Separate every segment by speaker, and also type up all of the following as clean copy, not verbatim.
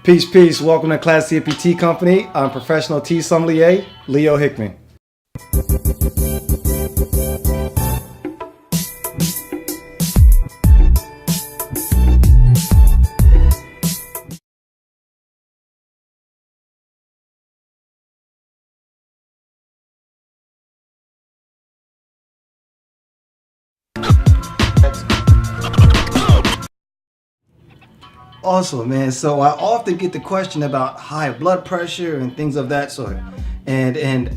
Speaker 1: Peace, peace. Welcome to Classy Hippie Tea Company. I'm professional tea sommelier, Leo Hickman. Awesome, man. So I often get the question about high blood pressure and things of that sort. And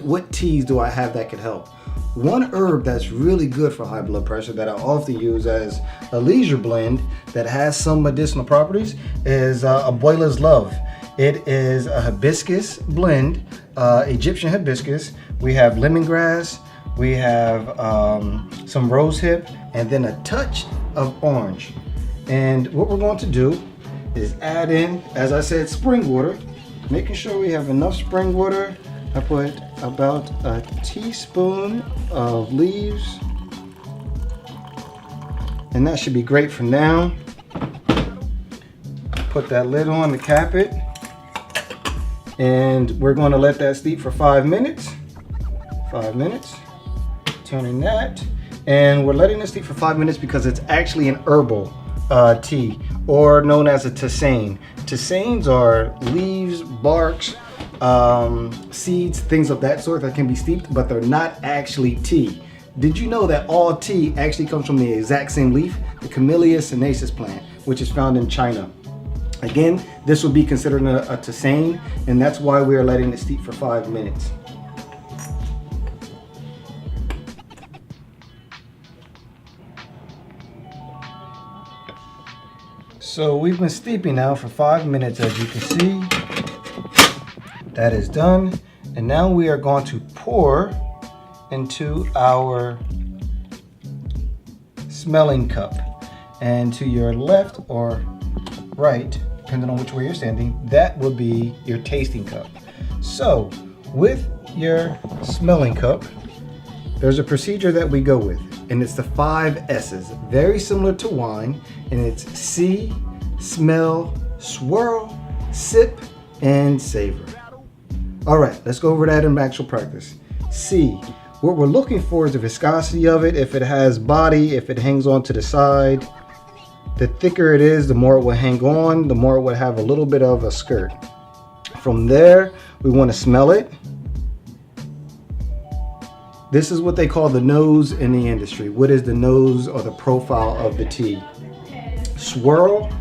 Speaker 1: what teas do I have that could help? One herb that's really good for high blood pressure that I often use as a leisure blend that has some medicinal properties is Abuela's Love. It is a hibiscus blend, Egyptian hibiscus. We have lemongrass, we have some rosehip, and then a touch of orange. And what we're going to do is add in, as I said, spring water, making sure we have enough spring water. I put about a teaspoon of leaves, and that should be great for now. Put that lid on to cap it, and we're going to let that steep for 5 minutes. 5 minutes, turning that, and we're letting it steep for 5 minutes because it's actually an herbal tea, or known as a tisane. Tisanes are leaves, barks, seeds, things of that sort that can be steeped, but they're not actually tea. Did you know that all tea actually comes from the exact same leaf, the Camellia sinensis plant, which is found in China? Again, this would be considered a tisane, and that's why we are letting it steep for 5 minutes. So we've been steeping now for 5 minutes, as you can see. That is done. And now we are going to pour into our smelling cup. And to your left or right, depending on which way you're standing, that will be your tasting cup. So with your smelling cup, there's a procedure that we go with, and it's the 5 S's, very similar to wine, and it's see, smell, swirl, sip, and savor. All right, let's go over that in actual practice. See, what we're looking for is the viscosity of it, if it has body, if it hangs on to the side. The thicker it is, the more it will hang on, the more it will have a little bit of a skirt. From there, we want to smell it. This is what they call the nose in the industry. What is the nose or the profile of the tea? Swirling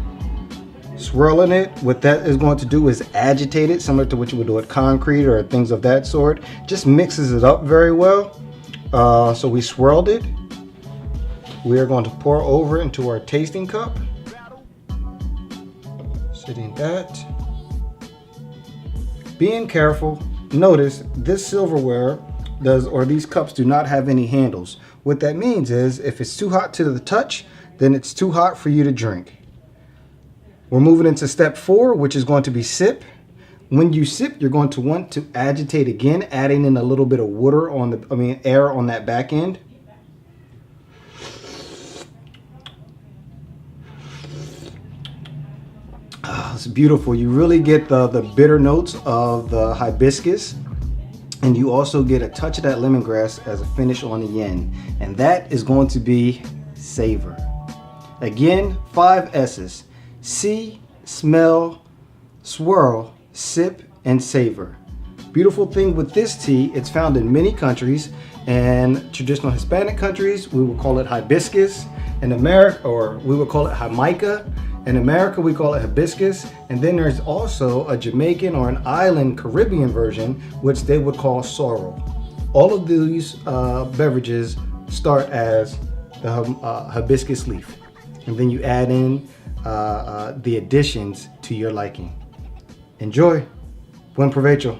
Speaker 1: it, what that is going to do is agitate it, similar to what you would do with concrete or things of that sort. Just mixes it up very well. So we swirled it. We are going to pour over into our tasting cup. Sitting that. Being careful, notice this silverware these cups do not have any handles. What that means is if it's too hot to the touch, then it's too hot for you to drink. We're moving into step 4, which is going to be sip. When you sip, you're going to want to agitate again, adding in a little bit of water air on that back end. It's beautiful. You really get the bitter notes of the hibiscus. And you also get a touch of that lemongrass as a finish on the end. And that is going to be savor. Again, 5 S's. See, smell, swirl, sip, and savor. Beautiful thing with this tea, it's found in many countries. And traditional Hispanic countries, we will call it hibiscus. In America, or we would call it Jamaica. In America, we call it hibiscus, and then there's also a Jamaican or an island Caribbean version, which they would call sorrel. All of these beverages start as the hibiscus leaf, and then you add in the additions to your liking. Enjoy. Buen provecho.